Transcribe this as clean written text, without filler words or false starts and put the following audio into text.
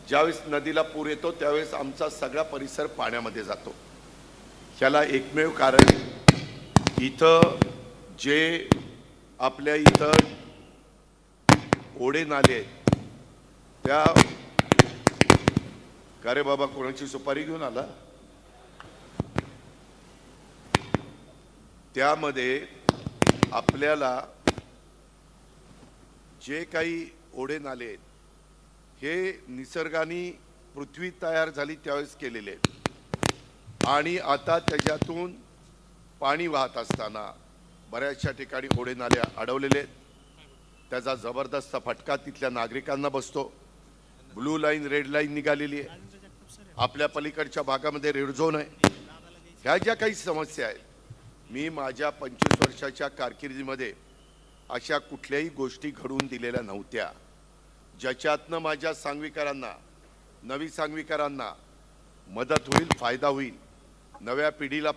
ज्यावेळेस नदीला पूर येतो त्यावेळेस आमचा सगळा परिसर पाण्यामध्ये जातो। ह्याला एकमेव कारण इथं जे आपल्या इथं ओढे नाले आहेत त्या का रे बाबा कोणाची सुपारी घेऊन आला त्यामध्ये आपल्याला जे काही ओढे नाले आहेत हे निसर्गाने पृथ्वी तयार झाली त्यावेळेस केलेले आहेत आणि आता त्याच्यातून पाणी वाहत असताना बऱ्याचशा ठिकाणी ओढे नाले अडवलेले आहेत। त्याचा जबरदस्त फटका तिथल्या नागरिकांना बसतो। ब्लू लाईन रेड लाईन निघालेली आहे। आपल्या पलीकडच्या भागामध्ये रेड झोन आहे। ह्या ज्या काही समस्या आहेत मी माझ्या 25 वर्षाच्या कारकिर्दीमध्ये अशा कुठल्याही गोष्टी घडवून दिलेल्या नव्हत्या ज्याच्यातनं माझ्या सांगवीकरांना नवी सांगवीकरांना मदत होईल, फायदा होईल, नव्या पिढीला